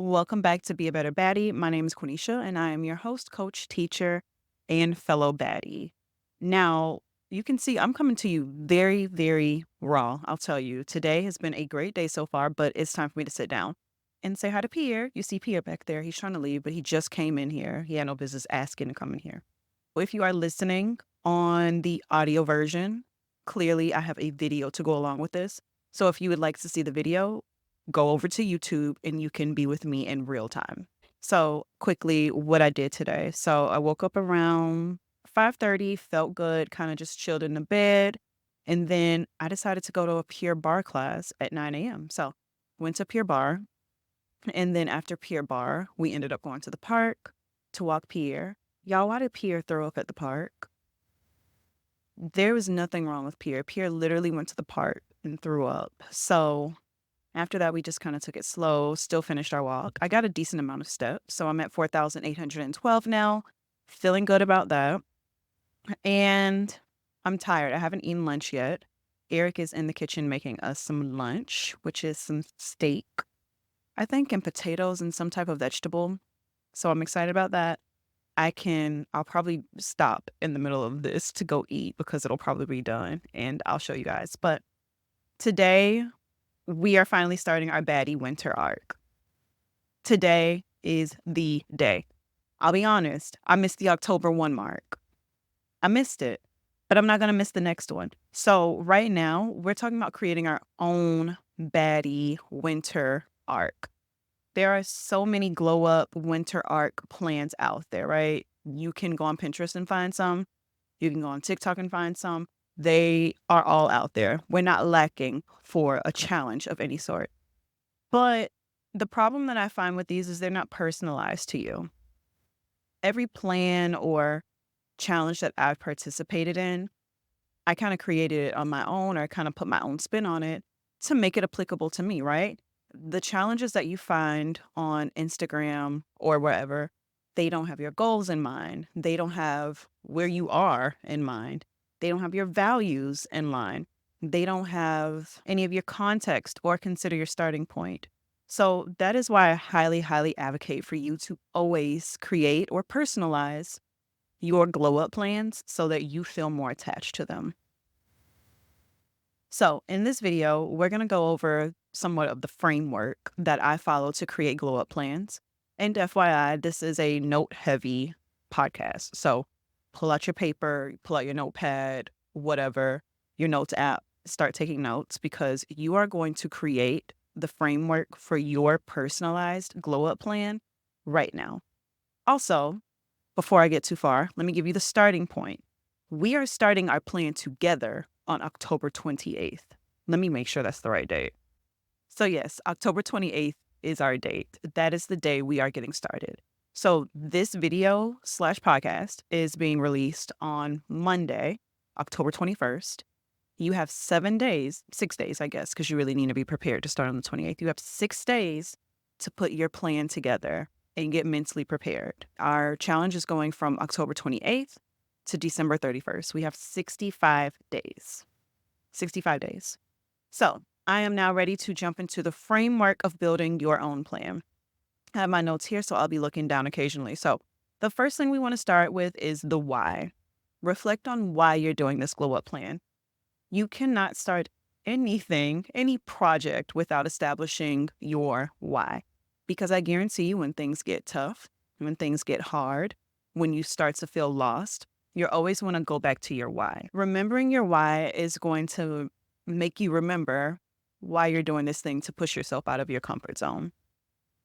Welcome back to Be a Better Baddie. My name is Quenisha, and I am your host, coach, teacher, and fellow baddie. Now, you can see I'm coming to you very, very raw. I'll tell you, today has been a great day so far, but it's time for me to sit down and say hi to Pierre. You see Pierre back there. He's trying to leave, but he just came in here. He had no business asking to come in here. Well, if you are listening on the audio version, clearly I have a video to go along with this. So if you would like to see the video, go over to YouTube and you can be with me in real time. So quickly, what I did today. So I woke up around 5:30, felt good, kind of just chilled in the bed. And then I decided to go to a Pure Barre class at 9 a.m. So went to Pure Barre. And then after Pure Barre, we ended up going to the park to walk Pierre. Y'all, why did Pierre throw up at the park? There was nothing wrong with Pierre. Pierre literally went to the park and threw up. So after that, we just kind of took it slow, still finished our walk. I got a decent amount of steps. So I'm at 4,812 now. Feeling good about that. And I'm tired. I haven't eaten lunch yet. Eric is in the kitchen making us some lunch, which is some steak, I think, and potatoes and some type of vegetable. So I'm excited about that. I'll probably stop in the middle of this to go eat because it'll probably be done and I'll show you guys. But today we are finally starting our baddie winter arc. Today is the day. I'll be honest, I missed the October 1 mark. I missed it, but I'm not going to miss the next one. So right now we're talking about creating our own baddie winter arc. There are so many glow up winter arc plans out there, right? You can go on Pinterest and find some. You can go on TikTok and find some. They are all out there. We're not lacking for a challenge of any sort. But the problem that I find with these is they're not personalized to you. Every plan or challenge that I've participated in, I kind of created it on my own or I kind of put my own spin on it to make it applicable to me, right? The challenges that you find on Instagram or wherever, they don't have your goals in mind. They don't have where you are in mind. They don't have your values in line. They don't have any of your context or consider your starting point. So that is why I highly, highly advocate for you to always create or personalize your glow up plans so that you feel more attached to them. So in this video, we're going to go over somewhat of the framework that I follow to create glow up plans. And FYI, this is a note heavy podcast. So pull out your paper, pull out your notepad, whatever, your notes app, start taking notes because you are going to create the framework for your personalized glow up plan right now. Also, before I get too far, let me give you the starting point. We are starting our plan together on October 28th. Let me make sure that's the right date. So yes, October 28th is our date. That is the day we are getting started. So this video / podcast is being released on Monday, October 21st. You have 7 days, 6 days, I guess, because you really need to be prepared to start on the 28th. You have 6 days to put your plan together and get mentally prepared. Our challenge is going from October 28th to December 31st. We have 65 days. 65 days. So I am now ready to jump into the framework of building your own plan. I have my notes here, so I'll be looking down occasionally. So the first thing we want to start with is the why. Reflect on why you're doing this glow up plan. You cannot start anything, any project without establishing your why. Because I guarantee you when things get tough, when things get hard, when you start to feel lost, you always want to go back to your why. Remembering your why is going to make you remember why you're doing this thing to push yourself out of your comfort zone.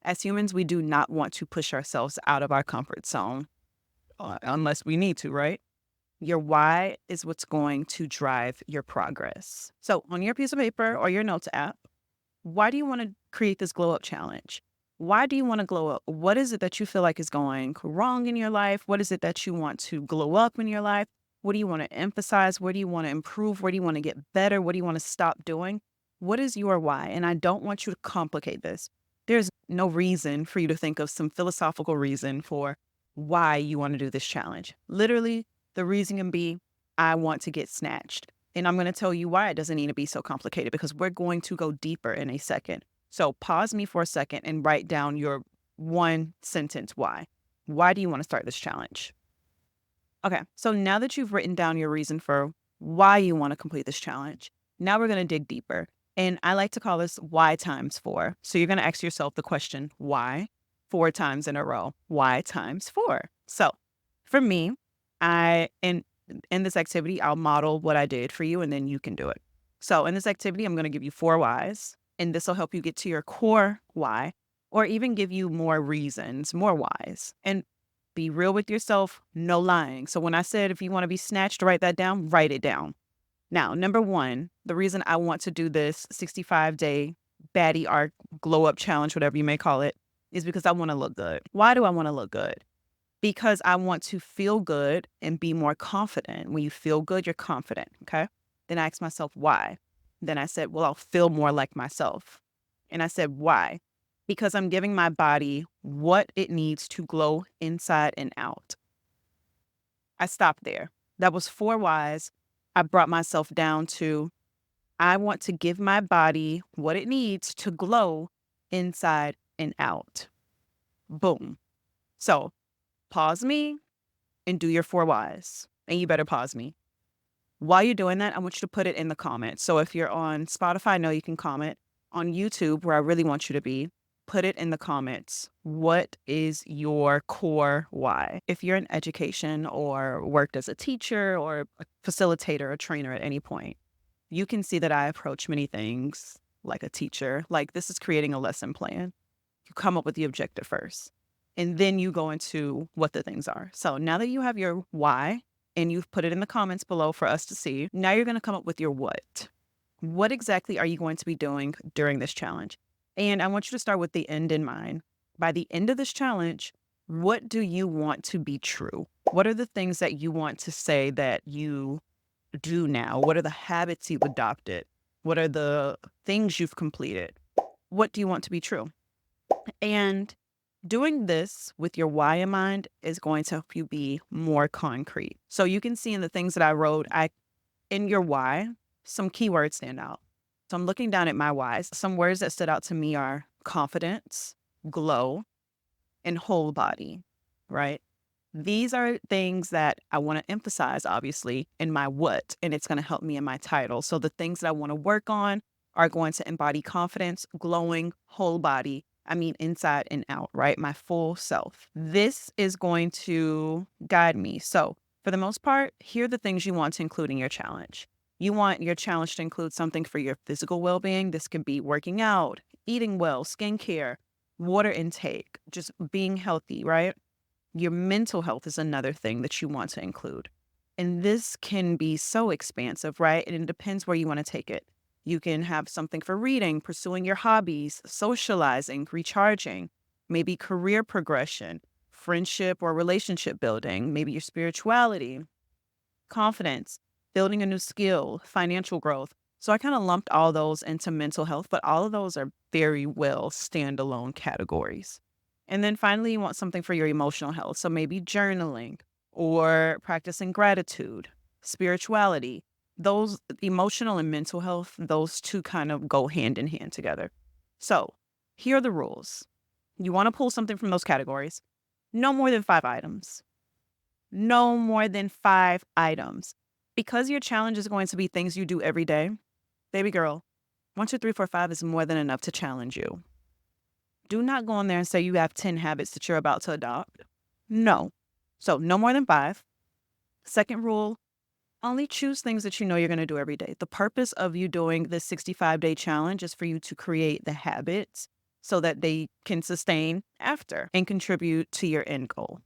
As humans, we do not want to push ourselves out of our comfort zone unless we need to, right? Your why is what's going to drive your progress. So on your piece of paper or your notes app, why do you want to create this glow up challenge? Why do you want to glow up? What is it that you feel like is going wrong in your life? What is it that you want to glow up in your life? What do you want to emphasize? Where do you want to improve? Where do you want to get better? What do you want to stop doing? What is your why? And I don't want you to complicate this. There's no reason for you to think of some philosophical reason for why you want to do this challenge. Literally, the reason can be, I want to get snatched. And I'm going to tell you why it doesn't need to be so complicated because we're going to go deeper in a second. So pause me for a second and write down your one sentence why. Why do you want to start this challenge? Okay, so now that you've written down your reason for why you want to complete this challenge, now we're going to dig deeper. And I like to call this why times four. So you're going to ask yourself the question, why? 4 times in a row. Why times four? So for me, I in this activity, I'll model what I did for you and then you can do it. So in this activity, I'm going to give you 4 whys, and this will help you get to your core why, or even give you more reasons, more whys. And be real with yourself, no lying. So when I said if you want to be snatched, write that down, write it down. Now, number one, the reason I want to do this 65-day baddie arc glow up challenge, whatever you may call it, is because I want to look good. Why do I want to look good? Because I want to feel good and be more confident. When you feel good, you're confident. Okay. Then I asked myself, why? Then I said, well, I'll feel more like myself. And I said, why? Because I'm giving my body what it needs to glow inside and out. I stopped there. That was 4 whys. I brought myself down to I want to give my body what it needs to glow inside and out. Boom. So pause me and do your 4 whys. And you better pause me. While you're doing that, I want you to put it in the comments. So if you're on Spotify, I know you can comment. On YouTube, where I really want you to be, put it in the comments. What is your core why? If you're in education or worked as a teacher or a facilitator or trainer at any point, you can see that I approach many things like a teacher. Like this is creating a lesson plan. You come up with the objective first, and then you go into what the things are. So now that you have your why and you've put it in the comments below for us to see, now you're going to come up with your what. What exactly are you going to be doing during this challenge? And I want you to start with the end in mind. By the end of this challenge, what do you want to be true? What are the things that you want to say that you do now? What are the habits you've adopted? What are the things you've completed? What do you want to be true? And doing this with your why in mind is going to help you be more concrete. So you can see in the things that I wrote, in your why, some keywords stand out. So I'm looking down at my whys. Some words that stood out to me are confidence, glow, and whole body, right? These are things that I want to emphasize, obviously, in my what, and it's going to help me in my title. So the things that I want to work on are going to embody confidence, glowing, whole body. I mean, inside and out, right? My full self. This is going to guide me. So for the most part, here are the things you want to include in your challenge. You want your challenge to include something for your physical well-being. This could be working out, eating well, skincare, water intake, just being healthy, right? Your mental health is another thing that you want to include. And this can be so expansive, right? And it depends where you want to take it. You can have something for reading, pursuing your hobbies, socializing, recharging, maybe career progression, friendship or relationship building, maybe your spirituality, confidence, building a new skill, financial growth. So I kind of lumped all those into mental health, but all of those are very well standalone categories. And then finally, you want something for your emotional health. So maybe journaling or practicing gratitude, spirituality. Those emotional and mental health, those two kind of go hand in hand together. So here are the rules. You want to pull something from those categories. No more than 5 items. No more than 5 items. Because your challenge is going to be things you do every day, baby girl, 1, 2, 3, 4, 5 is more than enough to challenge you. Do not go in there and say you have 10 habits that you're about to adopt. No. So no more than 5. Second rule, only choose things that you know you're going to do every day. The purpose of you doing this 65-day challenge is for you to create the habits so that they can sustain after and contribute to your end goal.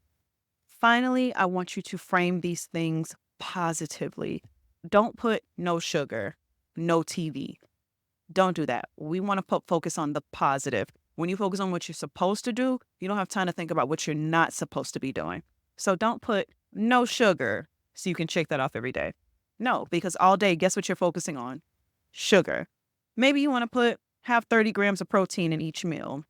Finally, I want you to frame these things positively. Don't put no sugar, no TV. Don't do that. We want to focus on the positive. When you focus on what you're supposed to do, you don't have time to think about what you're not supposed to be doing. So don't put no sugar so you can check that off every day. No, because all day, guess what you're focusing on? Sugar. Maybe you want to have 30 grams of protein in each meal.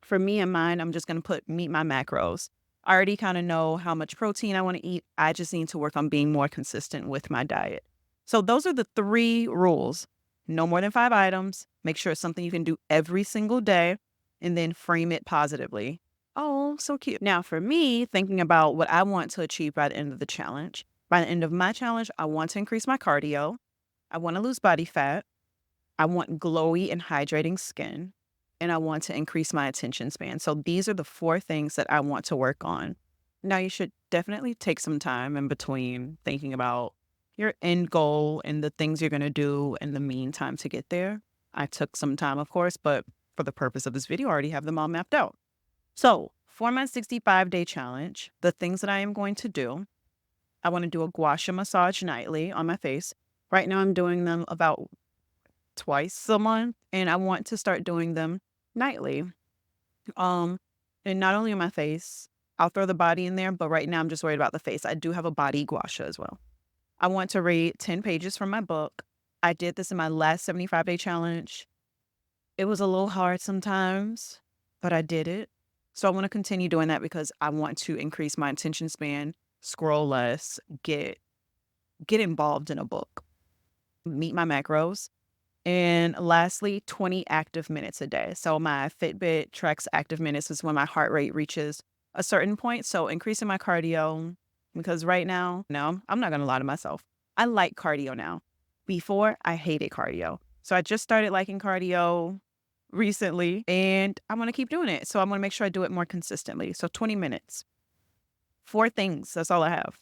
For me and mine, I'm just going to meet my macros. I already kind of know how much protein I want to eat. I just need to work on being more consistent with my diet. So those are the 3 rules. no more than 5 items. Make sure it's something you can do every single day and then frame it positively. Oh, so cute. Now, for me, thinking about what I want to achieve by the end of the challenge. By the end of my challenge, I want to increase my cardio. I want to lose body fat. I want glowy and hydrating skin. And I want to increase my attention span. So these are the 4 things that I want to work on. Now, you should definitely take some time in between thinking about your end goal and the things you're going to do in the meantime to get there. I took some time, of course, but for the purpose of this video, I already have them all mapped out. So for my 65-day challenge, the things that I am going to do, I want to do a gua sha massage nightly on my face. Right now, I'm doing them about twice a month, and I want to start doing them nightly. Um, and not only on my face, I'll throw the body in there, but right now I'm just worried about the face. I do have a body gua sha as well. I want to read 10 pages from my book. I did this in my last 75-day challenge. It was a little hard sometimes, but I did it. So I want to continue doing that because I want to increase my attention span, scroll less, get involved in a book, meet my macros. And lastly, 20 active minutes a day. So my Fitbit tracks active minutes is when my heart rate reaches a certain point. So increasing my cardio, because right now, no, I'm not going to lie to myself. I like cardio now. Before, I hated cardio. So I just started liking cardio recently, and I'm going to keep doing it. So I'm going to make sure I do it more consistently. So 20 minutes, 4 things. That's all I have.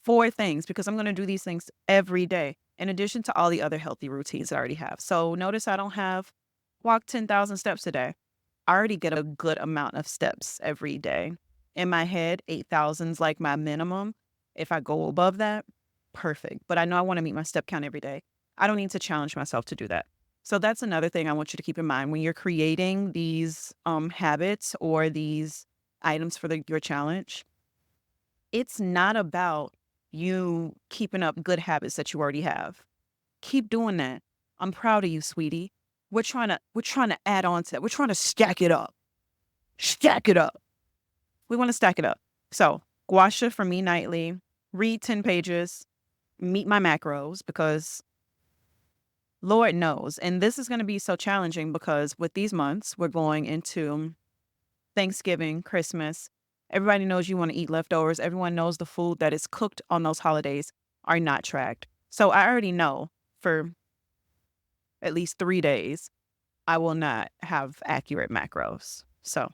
4 things, because I'm going to do these things every day, in addition to all the other healthy routines that I already have. So notice I don't have walk 10,000 steps a day. I already get a good amount of steps every day. In my head, 8,000 is like my minimum. If I go above that, perfect. But I know I want to meet my step count every day. I don't need to challenge myself to do that. So that's another thing I want you to keep in mind when you're creating these habits or these items for your challenge. It's not about you keeping up good habits that you already have. Keep doing that. I'm proud of you, sweetie. We're trying to add on to that. We're trying to stack it up. Stack it up. We want to stack it up. So, gua sha for me nightly, read 10 pages, meet my macros, because Lord knows. And this is going to be so challenging because with these months, we're going into Thanksgiving, Christmas. Everybody knows you want to eat leftovers. Everyone knows the food that is cooked on those holidays are not tracked. So I already know for at least 3 days, I will not have accurate macros. So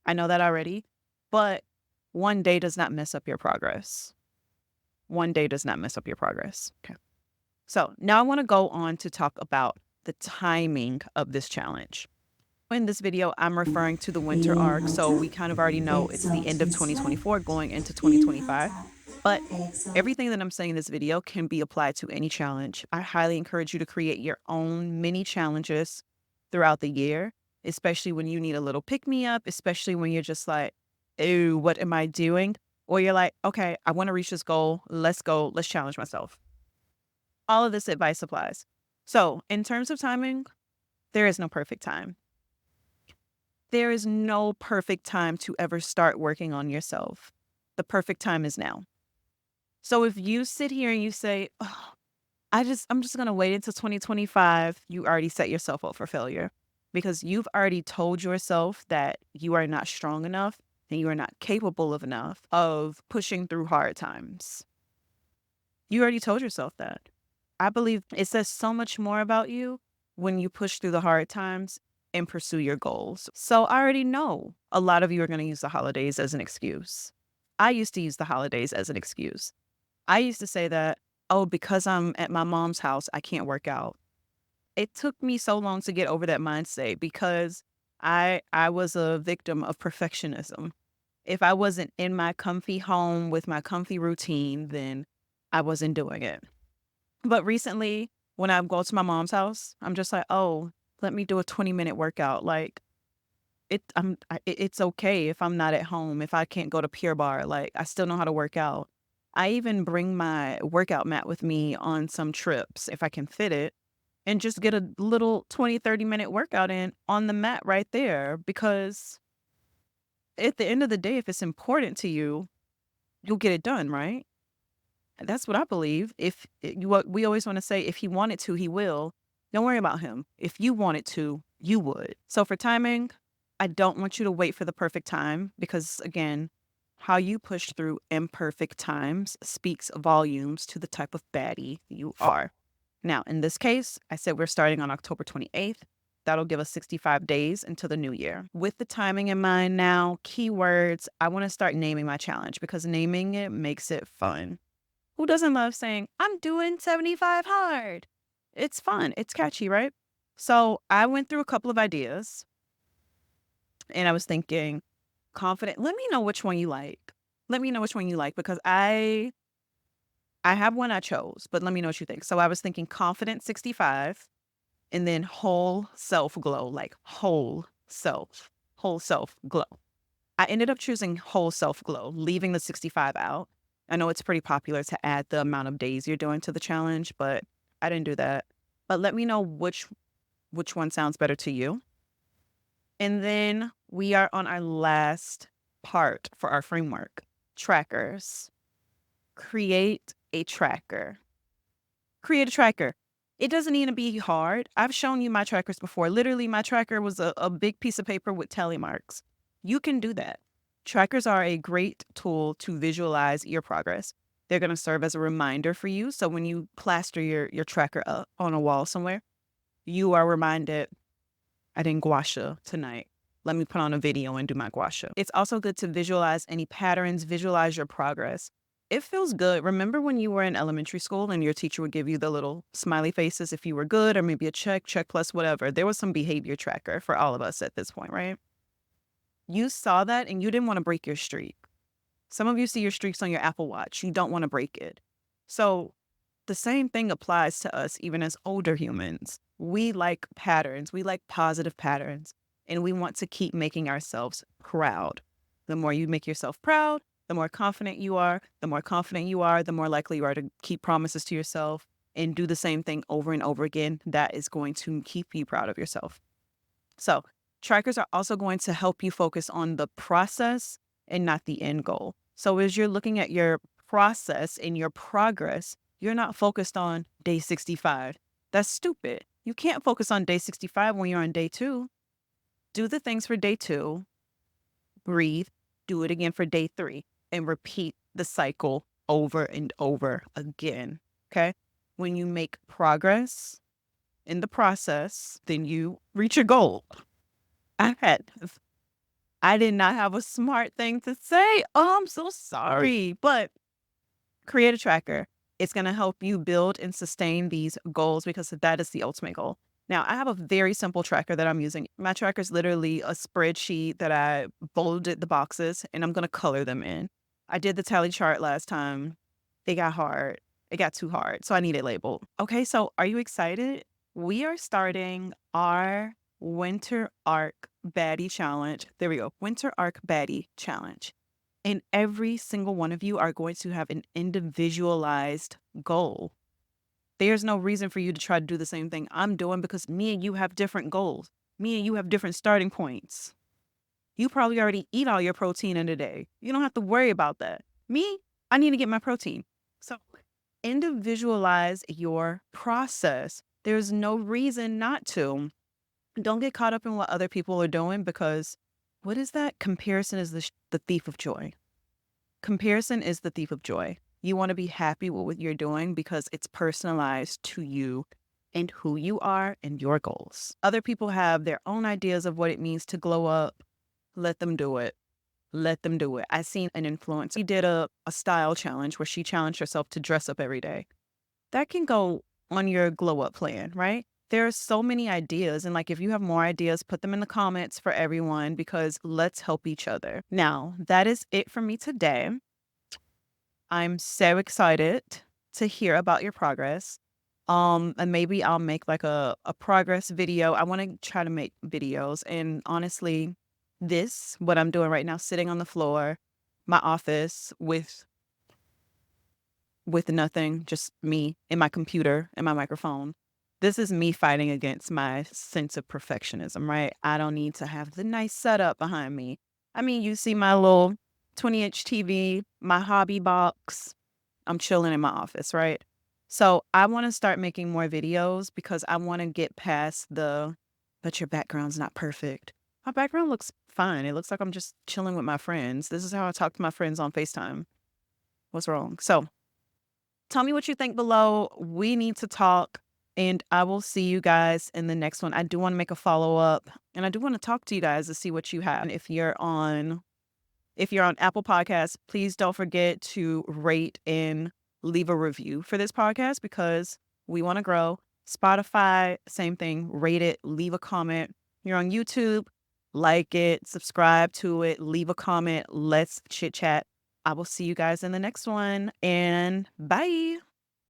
I know that already, but one day does not mess up your progress. One day does not mess up your progress. Okay. So now I want to go on to talk about the timing of this challenge. In this video, I'm referring to the winter arc, so we kind of already know it's the end of 2024 going into 2025. But everything that I'm saying in this video can be applied to any challenge. I highly encourage you to create your own mini challenges throughout the year, especially when you need a little pick-me-up, especially when you're just like, "Ew, what am I doing?" Or you're like, "Okay, I want to reach this goal. Let's go. Let's challenge myself." All of this advice applies. So in terms of timing, there is no perfect time. There is no perfect time to ever start working on yourself. The perfect time is now. So if you sit here and you say, "Oh, I'm just going to wait until 2025, you already set yourself up for failure because you've already told yourself that you are not strong enough and you are not capable of enough of pushing through hard times. You already told yourself that. I believe it says so much more about you when you push through the hard times and pursue your goals. So I already know a lot of you are going to use the holidays as an excuse. I used to use the holidays as an excuse. I used to say that, oh, because I'm at my mom's house, I can't work out. It took me so long to get over that mindset because I was a victim of perfectionism. If I wasn't in my comfy home with my comfy routine, then I wasn't doing it. But recently, when I go to my mom's house, I'm just like, oh, let me do a 20-minute workout. Like it's okay if I'm not at home, if I can't go to Pure Barre, like I still know how to work out. I even bring my workout mat with me on some trips if I can fit it and just get a little 20, 30-minute workout in on the mat right there because at the end of the day, if it's important to you, you'll get it done, right? That's what I believe. What we always want to say, if he wanted to, he will. Don't worry about him. If you wanted to, you would. So for timing, I don't want you to wait for the perfect time because, again, how you push through imperfect times speaks volumes to the type of baddie you are. Now, in this case, I said we're starting on October 28th. That'll give us 65 days until the new year. With the timing in mind now, keywords, I want to start naming my challenge because naming it makes it fun. Who doesn't love saying, I'm doing 75 hard? It's fun. It's catchy, right? So I went through a couple of ideas and I was thinking, confident. Let me know which one you like. Let me know which one you like because I have one I chose, but let me know what you think. So I was thinking confident 65 and then whole self glow, like whole self glow. I ended up choosing whole self glow, leaving the 65 out. I know it's pretty popular to add the amount of days you're doing to the challenge, but I didn't do that. But let me know which one sounds better to you. And then we are on our last part for our framework, trackers. Create a tracker. Create a tracker. It doesn't need to be hard. I've shown you my trackers before. Literally, my tracker was a big piece of paper with tally marks. You can do that. Trackers are a great tool to visualize your progress. They're going to serve as a reminder for you. So when you plaster your tracker up on a wall somewhere, you are reminded, I didn't gua sha tonight. Let me put on a video and do my gua sha. It's also good to visualize any patterns, visualize your progress. It feels good. Remember when you were in elementary school and your teacher would give you the little smiley faces if you were good or maybe a check plus whatever. There was some behavior tracker for all of us at this point, right? You saw that and you didn't want to break your streak. Some of you see your streaks on your Apple Watch. You don't want to break it. So the same thing applies to us even as older humans. We like patterns. We like positive patterns. And we want to keep making ourselves proud. The more you make yourself proud, the more confident you are. The more confident you are, the more likely you are to keep promises to yourself and do the same thing over and over again. That is going to keep you proud of yourself. So trackers are also going to help you focus on the process and not the end goal. So as you're looking at your process and your progress, you're not focused on day 65. That's stupid. You can't focus on day 65 when you're on day 2. Do the things for day 2, breathe, do it again for day 3, and repeat the cycle over and over again. Okay? When you make progress in the process, then you reach your goal. I did not have a smart thing to say. Oh, I'm so sorry. But create a tracker. It's going to help you build and sustain these goals because that is the ultimate goal. Now, I have a very simple tracker that I'm using. My tracker is literally a spreadsheet that I bolded the boxes and I'm going to color them in. I did the tally chart last time. It got hard. It got too hard. So I need it labeled. Okay, so are you excited? We are starting our Winter Arc Baddie Challenge. There we go. Winter Arc Baddie Challenge. And every single one of you are going to have an individualized goal. There's no reason for you to try to do the same thing I'm doing because me and you have different goals. Me and you have different starting points. You probably already eat all your protein in a day. You don't have to worry about that. Me, I need to get my protein. So individualize your process. There's no reason not to. Don't get caught up in what other people are doing because what is that? Comparison is the thief of joy. Comparison is the thief of joy. You want to be happy with what you're doing because it's personalized to you and who you are and your goals. Other people have their own ideas of what it means to glow up. Let them do it. Let them do it. I seen an influencer. She did a style challenge where she challenged herself to dress up every day. That can go on your glow up plan, right? There are so many ideas. And like, if you have more ideas, put them in the comments for everyone because let's help each other. Now, that is it for me today. I'm so excited to hear about your progress. And maybe I'll make like a progress video. I want to try to make videos. And honestly, what I'm doing right now, sitting on the floor, my office with nothing, just me and my computer and my microphone. This is me fighting against my sense of perfectionism, right? I don't need to have the nice setup behind me. I mean, you see my little 20-inch TV, my hobby box. I'm chilling in my office, right? So I want to start making more videos because I want to get past but your background's not perfect. My background looks fine. It looks like I'm just chilling with my friends. This is how I talk to my friends on FaceTime. What's wrong? So tell me what you think below. We need to talk, and I will see you guys in the next one. I do want to make a follow up, and I do want to talk to you guys to see what you have. And if you're on Apple Podcasts, please don't forget to rate and leave a review for this podcast because we want to grow. Spotify, same thing. Rate it, leave a comment. You're on YouTube, like it, subscribe to it, leave a comment. Let's chit chat. I will see you guys in the next one, and bye.